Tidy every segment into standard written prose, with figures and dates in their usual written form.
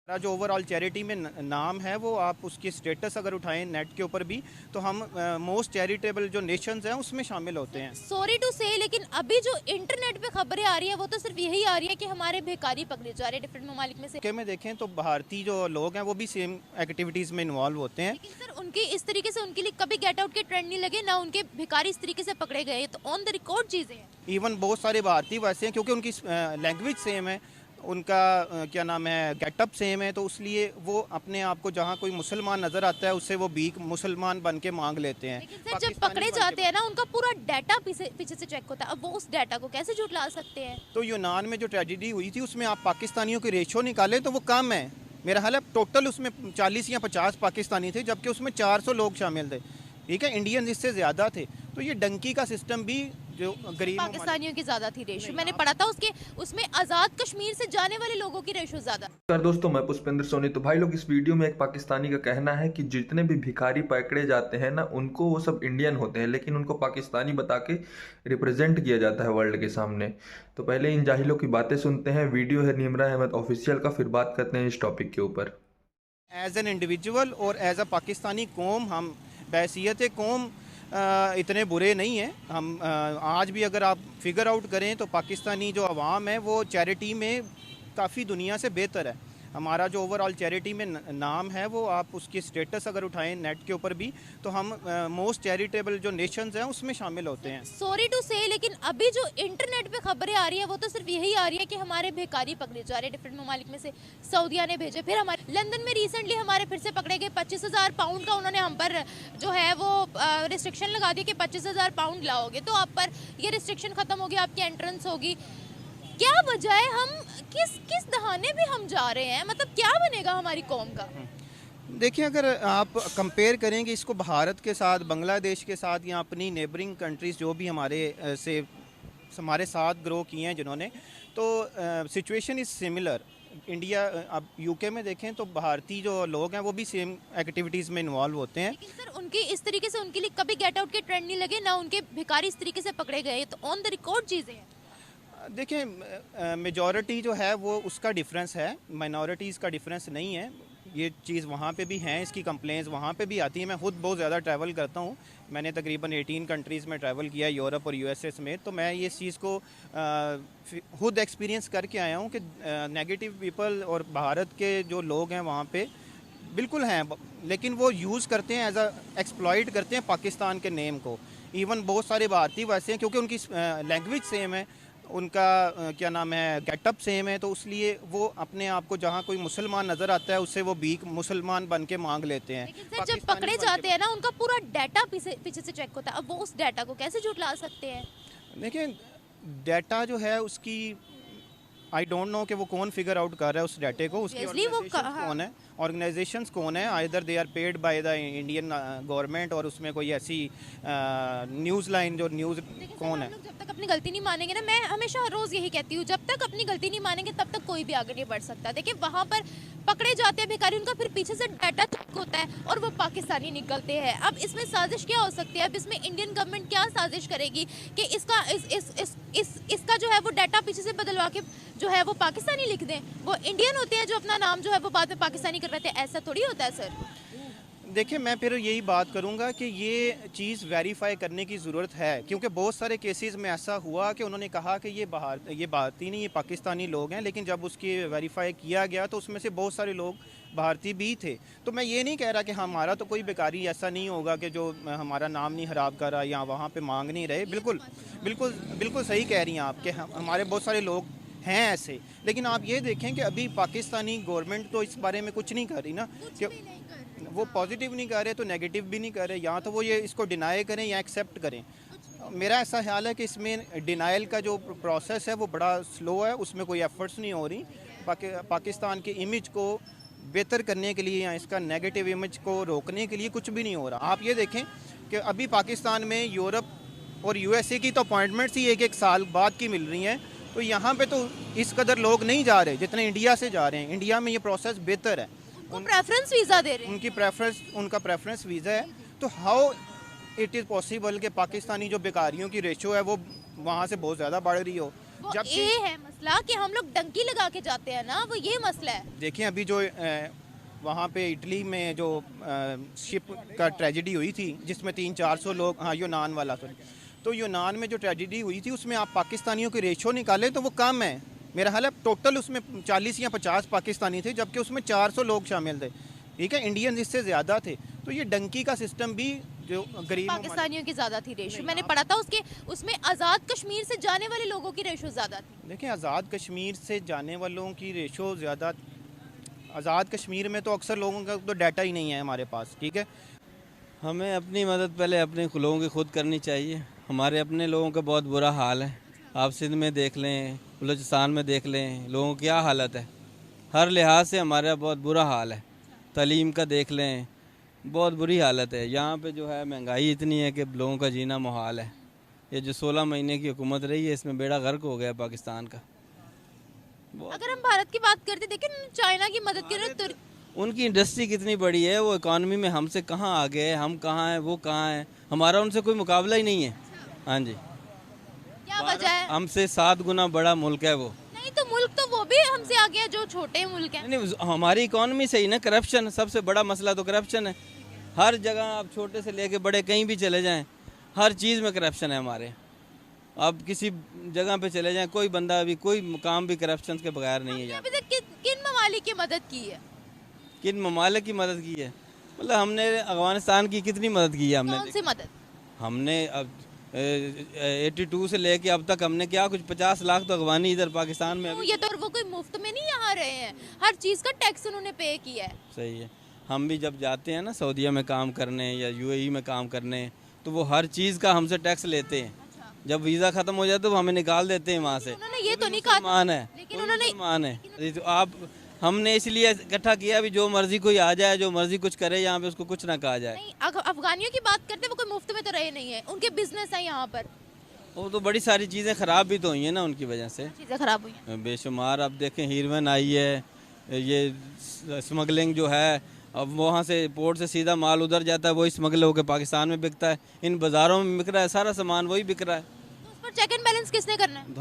हमारा जो overall charity में नाम है वो आप उसकी स्टेटस अगर उठाएं नेट के ऊपर भी तो हम मोस्ट चैरिटेबल जो नेशंस हैं उसमें शामिल होते हैं। सॉरी टू से, लेकिन अभी जो इंटरनेट पे खबरें आ रही है वो तो सिर्फ यही आ रही है कि हमारे भिखारी पकड़े जा रहे हैं डिफरेंट ममालिक में से। के में देखें तो भारतीय जो लोग हैं वो भी सेम एक्टिविटीज़ में इन्वॉल्व होते हैं। लेकिन सर उनकी इस तरीके से उनके लिए कभी गेट आउट के ट्रेंड नहीं लगे, ना उनके भिखारी इस तरीके से पकड़े गए, तो ऑन द रिकॉर्ड चीजें हैं। इवन बहुत सारे भारतीय वैसे हैं क्योंकि उनकी लैंग्वेज सेम है, उनका क्या नाम है गेटअप सेम है, तो इसलिए वो अपने आप को जहाँ कोई मुसलमान नज़र आता है उससे वो भीख मुसलमान बन के मांग लेते हैं। लेकिन सर जब पकड़े जाते हैं ना उनका पूरा डाटा पीछे से चेक होता है, अब वो उस डाटा को कैसे झुठला सकते हैं? तो यूनान में जो ट्रेजिडी हुई थी उसमें आप पाकिस्तानियों की रेशो निकालें तो वो कम है। मेरा हाल है टोटल उसमें 40 या 50 पाकिस्तानी थे जबकि उसमें 400 लोग शामिल थे, ठीक है, इंडियन इससे ज़्यादा थे। तो ये डंकी का सिस्टम भी जो गरीब पाकिस्तानियों की ज्यादा थी रेशो, मैंने पढ़ा था उसमें आजाद कश्मीर से जाने वाले लोगों की रेशो ज्यादा। नमस्कार दोस्तों, मैं पुष्पेंद्र सोनी। तो भाई लोग, इस वीडियो में एक पाकिस्तानी का कहना है कि जितने भी भिखारी पकड़े जाते हैं ना, उनको वो सब इंडियन होते हैं, लेकिन उनको पाकिस्तानी बता के रिप्रेजेंट किया जाता है वर्ल्ड के सामने। तो पहले इन जाहिलों की बातें सुनते हैं। वीडियो है निमरा अहमद ऑफिशियल का, फिर बात करते हैं इस टॉपिक के ऊपर। एज एन इंडिविजुअल और एज अ पाकिस्तानी कौम हम बहैसियत कौम इतने बुरे नहीं हैं। हम आज भी अगर आप फिगर आउट करें तो पाकिस्तानी जो अवाम है वो चैरिटी में काफ़ी दुनिया से बेहतर है। हमारा जो ओवरऑल चैरिटी में नाम है वो आप उसकी स्टेटस अगर उठाएं नेट के ऊपर भी तो हम मोस्ट चैरिटेबल जो नेशंस हैं उसमें शामिल होते हैं। सॉरी टू से, लेकिन अभी जो इंटरनेट पे खबरें आ रही है वो तो सिर्फ यही आ रही है कि हमारे भिखारी पकड़े जा रहे हैं डिफरेंट ममालिक में से। सऊदीया ने भेजे, फिर हमारे लंदन में रिसेंटली हमारे फिर से पकड़े गए 25,000 पाउंड का उन्होंने हम पर जो है वो रिस्ट्रिक्शन लगा दिया कि 25,000 पाउंड लाओगे तो आप पर ये रिस्ट्रिक्शन खत्म होगी, आपकी एंट्रेंस होगी। क्या वजह है, हम किस दहाने पे हम जा रहे हैं? मतलब क्या बनेगा हमारी कौम का? देखिए, अगर आप कंपेयर करेंगे इसको भारत के साथ, बांग्लादेश के साथ या अपनी नेबरिंग कंट्रीज़ जो भी हमारे साथ ग्रो किए हैं जिन्होंने, तो सिचुएशन इज़ सिमिलर। इंडिया, अब यूके में देखें तो भारतीय जो लोग हैं वो भी सेम एक्टिविटीज़ में इन्वॉल्व होते हैं। लेकिन सर उनकी इस तरीके से उनके लिए कभी गेट आउट के ट्रेंड नहीं लगे, ना उनके भिखारी इस तरीके से पकड़े गए, तो ऑन द रिकॉर्ड चीज़ें हैं। देखिए, मेजॉरिटी जो है वो उसका डिफरेंस है, माइनॉरिटीज़ का डिफरेंस नहीं है। ये चीज़ वहाँ पे भी हैं, इसकी कंप्लेंट्स वहाँ पे भी आती है। मैं खुद बहुत ज़्यादा ट्रैवल करता हूँ, मैंने तकरीबन 18 कंट्रीज़ में ट्रैवल किया, यूरोप और यूएसए समेत। तो मैं ये इस चीज़ को खुद एक्सपीरियंस करके आया हूँ कि नेगेटिव पीपल और भारत के जो लोग हैं वहाँ पे बिल्कुल हैं, लेकिन वो यूज़ करते हैं एज अ एक्सप्लॉइट करते हैं पाकिस्तान के नेम को। इवन बहुत सारे भारतीय वैसे हैं क्योंकि उनकी लैंग्वेज सेम है, उनका क्या नाम है गेटअप सेम है, तो इसलिए वो अपने आप को जहाँ कोई मुसलमान नज़र आता है उससे वो भीख मुसलमान बन के मांग लेते हैं। लेकिन सर जब पकड़े जाते हैं ना उनका पूरा डाटा पीछे से चेक होता है, अब वो उस डाटा को कैसे झुठला सकते हैं? देखिए, डाटा जो है उसकी आई डोंट नो कि वो कौन फिगर आउट कर रहा है उस डाटे को, उसकी कौन है, ऑर्गेनाइजेशंस कौन है, either they are paid by the Indian government और उसमें कोई ऐसी न्यूज़ लाइन जो न्यूज़ कौन है। जब तक अपनी गलती नहीं मानेंगे ना, मैं हमेशा रोज यही कहती हूँ, जब तक अपनी गलती नहीं मानेंगे तब तक कोई भी आगे नहीं बढ़ सकता। देखिए वहाँ पर पकड़े जाते हैं भिखारी, उनका फिर पीछे से डाटा चेक होता है और वो पाकिस्तानी निकलते हैं। अब इसमें साजिश क्या हो सकती है? अब इसमें इंडियन गवर्नमेंट क्या साजिश करेगी कि इसका जो है वो डाटा पीछे से बदलवा के जो है वो पाकिस्तानी लिख दें? वो इंडियन होते हैं जो अपना नाम जो है वो बाद में पाकिस्तानी कर रहे थे, ऐसा थोड़ी होता है सर। देखिए, मैं फिर यही बात करूंगा कि ये चीज़ वेरीफाई करने की ज़रूरत है, क्योंकि बहुत सारे केसेस में ऐसा हुआ कि उन्होंने कहा कि ये भारतीय नहीं, ये पाकिस्तानी लोग हैं, लेकिन जब उसकी वेरीफाई किया गया तो उसमें से बहुत सारे लोग भारतीय भी थे। तो मैं ये नहीं कह रहा कि हमारा तो कोई बेकारी ऐसा नहीं होगा कि जो हमारा नाम नहीं ख़राब कर रहा या वहाँ पर मांग नहीं रहे। बिल्कुल बिल्कुल बिल्कुल सही कह रही हैं आप कि हमारे बहुत सारे लोग हैं ऐसे, लेकिन आप ये देखें कि अभी पाकिस्तानी गवर्नमेंट तो इस बारे में कुछ नहीं कर रही ना, कि वो पॉजिटिव नहीं कर रहे तो नेगेटिव भी नहीं कर रहे, या तो वो ये इसको डिनाई करें या एक्सेप्ट करें। मेरा ऐसा ख्याल है कि इसमें डिनाइल का जो प्रोसेस है वो बड़ा स्लो है, उसमें कोई एफर्ट्स नहीं हो रही। पाकिस्तान की इमेज को बेहतर करने के लिए या इसका नेगेटिव इमेज को रोकने के लिए कुछ भी नहीं हो रहा। आप ये देखें कि अभी पाकिस्तान में यूरोप और यूएसए की तो अपॉइंटमेंट्स ही एक साल बाद की मिल रही हैं, तो यहाँ पे तो इस कदर लोग नहीं जा रहे जितने इंडिया से जा रहे हैं। इंडिया में ये प्रोसेस बेहतर है, प्रेफरेंस वीज़ा दे रहे हैं, उनका प्रेफरेंस वीज़ा है। तो हाउ इट इज़ पॉसिबल कि पाकिस्तानी जो बेकारियों की रेशो है वो वहाँ से बहुत ज़्यादा बढ़ रही हो? वो जबकि ये है मसला कि हम लोग डंकी लगा के जाते हैं ना, वो ये मसला है। देखिए अभी जो वहाँ पे इटली में जो शिप का ट्रेजेडी हुई थी जिसमें 300-400 लोग, हाँ यूनान वाला सॉरी, तो यूनान में जो ट्रेजेडी हुई थी उसमें आप पाकिस्तानियों की रेशो निकालें तो वो कम है। मेरा हाल है टोटल उसमें 40 या 50 पाकिस्तानी थे जबकि उसमें 400 लोग शामिल थे, ठीक है, इंडियन इससे ज़्यादा थे। तो ये डंकी का सिस्टम भी जो गरीब पाकिस्तानियों की ज्यादा थी रेशो, मैंने पढ़ा था उसमें आज़ाद कश्मीर से जाने वाले लोगों की रेशो ज्यादा थी। देखिए आज़ाद कश्मीर से जाने वालों की रेशो ज़्यादा, आज़ाद कश्मीर में तो अक्सर लोगों का तो डाटा ही नहीं है हमारे पास, ठीक है। हमें अपनी मदद पहले अपने लोगों की खुद करनी चाहिए। हमारे अपने लोगों का बहुत बुरा हाल है। आप सिंध में देख लें, बलूचिस्तान में देख लें, लोगों की क्या हालत है। हर लिहाज से हमारा बहुत बुरा हाल है। तालीम का देख लें, बहुत बुरी हालत है। यहाँ पे जो है महंगाई इतनी है कि लोगों का जीना मुहाल है। ये जो 16 महीने की हुकूमत रही है इसमें बेड़ा गर्क हो गया पाकिस्तान का। अगर हम भारत की बात करते देखिए, चाइना की मदद कर रहे, उनकी इंडस्ट्री कितनी बड़ी है, वो इकॉनमी में हमसे कहाँ आगे है, हम कहाँ हैं, वो कहाँ हैं। हमारा उनसे कोई मुकाबला ही नहीं है। हाँ जी, क्या वजह है? हमसे 7 गुना बड़ा मुल्क है वो। नहीं तो मुल्क तो वो भी हमसे आगे है जो छोटे मुल्क हैं। नहीं, हमारी इकॉनमी सही ना, करप्शन सबसे बड़ा मसला तो करप्शन है। हर जगह आप छोटे से लेके बड़े कहीं भी चले जाएं, हर चीज़ में करप्शन है हमारे। आप किसी जगह पे चले जाएं, कोई बंदा भी कोई काम भी करप्शन के बगैर नहीं है यहाँ। अभी तक किन ममालिक की मदद की है? किन ममालिक की मदद की है? मतलब हमने अफगानिस्तान की कितनी मदद की है हमने। कौन सी मदद? हमने अब 82 से लेके अब तक हमने क्या कुछ 50 लाख तो अफगानी इधर पाकिस्तान में। ये तो वो कोई मुफ्त में नहीं यहाँ रहे हैं, हर चीज़ का टैक्स उन्होंने पे किया है। सही है। हम भी जब जाते हैं ना सऊदीया में काम करने या UAE में काम करने, तो वो हर चीज़ का हमसे टैक्स लेते हैं। जब वीज़ा ख़त्म हो जाए तो वो हमें निकाल देते हैं वहाँ से। उन्होंने ये तो नहीं कहा, मान है, लेकिन उन्होंने मान है। तो आप हमने इसलिए इकट्ठा किया भी जो मर्जी कोई आ जाए, जो मर्जी कुछ करे, यहाँ पे उसको कुछ ना कहा जाए। नहीं, अफगानियों की बात करते वो कोई मुफ्त में तो रहे नहीं है, उनके बिजनेस है यहाँ पर। वो तो बड़ी सारी चीज़ें ख़राब भी तो हुई हैं ना उनकी वजह से, चीज़ें खराब हुई हैं। बेशुमार। अब देखें हीरोइन आई है, ये स्मगलिंग जो है, अब वहाँ से पोर्ट से सीधा माल उधर जाता है, वही स्मगल होकर पाकिस्तान में बिकता है। इन बाज़ारों में बिक रहा है, सारा सामान वही बिक रहा है। तो उस पर चेक एंड बैलेंस किसने करना है? तो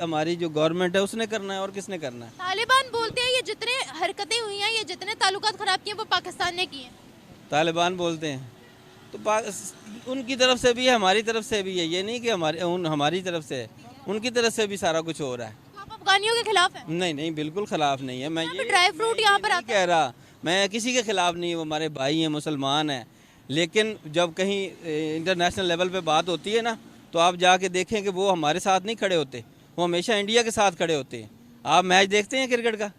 हमारी जो गवर्नमेंट है उसने करना है, और किसने करना है? तालिबान बोलते हैं ये जितने हरकतें हुई हैं, ये जितने ताल्लुकात खराब किए वो पाकिस्तान ने किए हैं। तालिबान बोलते हैं तो उनकी तरफ से भी है, हमारी तरफ से भी है। ये नहीं कि हमारी तरफ से है, उनकी तरफ से भी सारा कुछ हो रहा है। तो आप अफगानियों के खिलाफ हैं? नहीं नहीं, बिल्कुल खिलाफ नहीं है। मैं ये ड्राई फ्रूट यहाँ पर आता कह रहा, मैं किसी के खिलाफ नहीं, वो हमारे भाई हैं, मुसलमान हैं। लेकिन जब कहीं इंटरनेशनल लेवल पे बात होती है ना, तो आप जाके देखें कि वो हमारे साथ नहीं खड़े होते, वो हमेशा इंडिया के साथ खड़े होते हैं। आप मैच देखते हैं क्रिकेट का,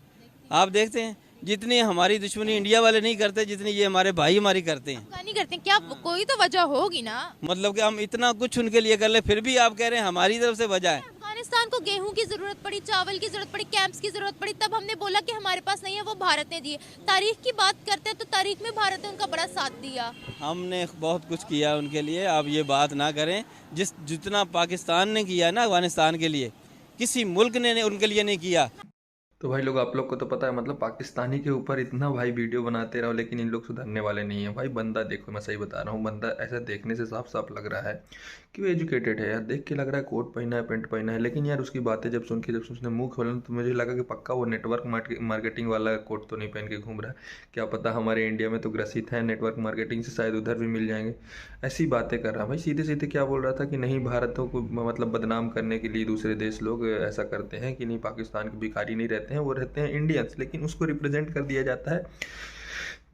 आप देखते हैं जितनी हमारी दुश्मनी इंडिया वाले नहीं करते, जितनी ये हमारे भाई हमारी करते हैं। अफगानी करते हैं क्या? कोई तो वजह होगी ना। मतलब कि हम इतना कुछ उनके लिए कर ले, फिर भी आप कह रहे हैं हमारी तरफ से वजह है। अफगानिस्तान को गेहूं की जरूरत पड़ी, चावल की जरूरत पड़ी, कैंप्स की जरूरत पड़ी, तब हमने बोला कि हमारे पास नहीं है, वो भारत ने दिए। तारीख की बात करते हैं तो तारीख में भारत ने उनका बड़ा साथ दिया। हमने बहुत कुछ किया उनके लिए, आप ये बात ना करें। जितना पाकिस्तान ने किया ना अफगानिस्तान के लिए, किसी मुल्क ने उनके लिए नहीं किया। तो भाई लोग, आप लोग को तो पता है, मतलब पाकिस्तानी के ऊपर इतना भाई वीडियो बनाते रहो, लेकिन इन लोग सुधरने वाले नहीं है। भाई बंदा देखो, मैं सही बता रहा हूँ, बंदा ऐसा देखने से साफ साफ लग रहा है कि वो एजुकेटेड है यार। देख के लग रहा है कोट पहना है, पेंट पहना है, लेकिन यार उसकी बातें जब उसने मुंह खोला तो मुझे लगा कि पक्का वो नेटवर्क मार्केटिंग वाला कोट तो नहीं पहन के घूम रहा है। क्या पता हमारे इंडिया में तो ग्रसित है नेटवर्क मार्केटिंग से, शायद उधर भी मिल जाएंगे। ऐसी बातें कर रहा भाई। सीधे सीधे क्या बोल रहा था कि नहीं, भारतों को मतलब बदनाम करने के लिए दूसरे देश लोग ऐसा करते हैं कि नहीं, पाकिस्तान के भिखारी नहीं रहते हैं, वो रहते हैं इंडियंस। लेकिन उसको रिप्रेजेंट कर दिया जाता है,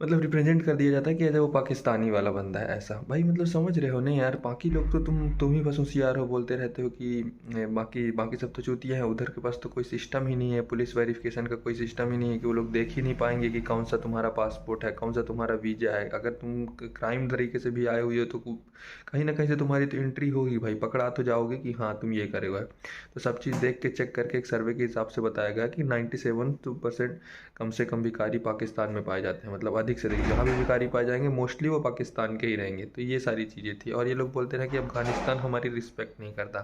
मतलब रिप्रेजेंट कर दिया जाता है कि ऐसे वो पाकिस्तानी वाला बंदा है ऐसा। भाई मतलब समझ रहे हो नहीं यार, बाकी लोग तो तुम ही बस होशियार हो, बोलते रहते हो कि बाकी सब तो चूतिया है। उधर के पास तो कोई सिस्टम ही नहीं है, पुलिस वेरिफिकेशन का कोई सिस्टम ही नहीं है कि वो लोग देख ही नहीं पाएंगे कि कौन सा तुम्हारा पासपोर्ट है, कौन सा तुम्हारा वीज़ा है। अगर तुम क्राइम तरीके से भी आए हुए हो तो कहीं ना कहीं से तुम्हारी तो एंट्री होगी भाई, पकड़ा तो जाओगे कि हाँ तुम ये करे हुए। तो सब चीज़ देख के चेक करके एक सर्वे के हिसाब से बताया गया कि 97% कम से कम भिखारी पाकिस्तान में पाए जाते हैं। मतलब अधिक से अधिक जहाँ भी भिखारी पाए जाएंगे मोस्टली वो पाकिस्तान के ही रहेंगे। तो ये सारी चीज़ें थी। और ये लोग बोलते रहे कि अफगानिस्तान हमारी रिस्पेक्ट नहीं करता।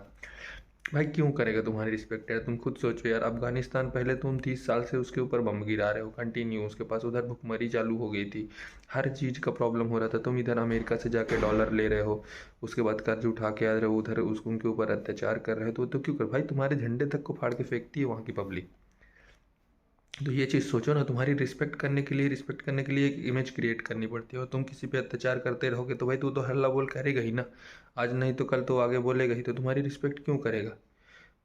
भाई क्यों करेगा तुम्हारी रिस्पेक्ट यार? तुम खुद सोचो यार, अफगानिस्तान पहले तुम 30 साल से उसके ऊपर बम गिरा रहे हो कंटिन्यू, उसके पास उधर भुखमरी चालू हो गई थी, हर चीज़ का प्रॉब्लम हो रहा था। तुम इधर अमेरिका से जाके डॉलर ले रहे हो, उसके बाद कर्ज उठा के आ रहे हो, उधर उसको उनके ऊपर अत्याचार कर रहे हो। तो क्यों कर भाई? तुम्हारे झंडे तक को फाड़ के फेंकती है वहाँ की पब्लिक। तो ये चीज़ सोचो ना, तुम्हारी रिस्पेक्ट करने के लिए एक इमेज क्रिएट करनी पड़ती है, और तुम किसी पे अत्याचार करते रहोगे तो भाई तू तो हल्ला बोल करेगा ही ना, आज नहीं तो कल तो आगे बोलेगा ही। तो तुम्हारी रिस्पेक्ट क्यों करेगा?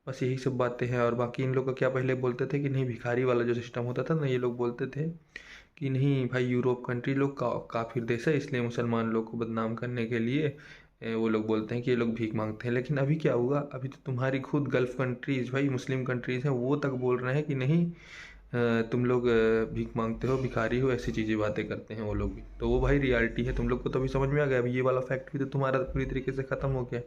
बस यही सब बातें हैं। और बाकी इन लोग का क्या, पहले बोलते थे कि नहीं भिखारी वाला जो सिस्टम होता था ना, ये लोग बोलते थे कि नहीं भाई यूरोप कंट्री लोग काफिर देश है, इसलिए मुसलमान लोग को बदनाम करने के लिए वो लोग बोलते हैं कि ये लोग भीख मांगते हैं। लेकिन अभी क्या हुआ? अभी तो तुम्हारी खुद गल्फ कंट्रीज, भाई मुस्लिम कंट्रीज हैं, वो तक बोल रहे हैं कि नहीं तुम लोग भीख मांगते हो, भिखारी हो, ऐसी चीज़ें बातें करते हैं वो लोग भी। तो वो भाई रियलिटी है, तुम लोग को तो अभी समझ में आ गया। अभी ये वाला फैक्ट भी तो तुम्हारा पूरी तरीके से ख़त्म हो गया।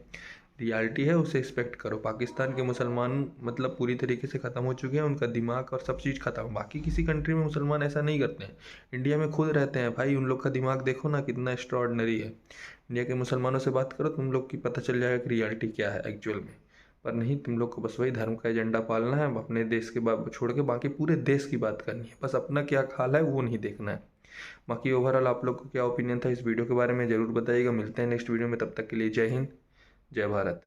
रियलिटी है, उसे एक्सपेक्ट करो। पाकिस्तान के मुसलमान मतलब पूरी तरीके से ख़त्म हो चुके हैं, उनका दिमाग और सब चीज़ ख़त्म। बाकी किसी कंट्री में मुसलमान ऐसा नहीं करते हैं, इंडिया में खुद रहते हैं भाई, उन लोग का दिमाग देखो ना कितना एक्स्ट्रॉर्डनरी है। इंडिया के मुसलमानों से बात करो, तुम लोग की पता चल जाएगा कि रियलिटी क्या है एक्चुअल में। पर नहीं, तुम लोग को बस वही धर्म का एजेंडा पालना है, अपने देश के बात छोड़ के बाकी पूरे देश की बात करनी है, बस अपना क्या हाल है वो नहीं देखना है। बाकी ओवरऑल आप लोग को क्या ओपिनियन था इस वीडियो के बारे में ज़रूर बताइएगा। मिलते हैं नेक्स्ट वीडियो में, तब तक के लिए जय हिंद, जय भारत।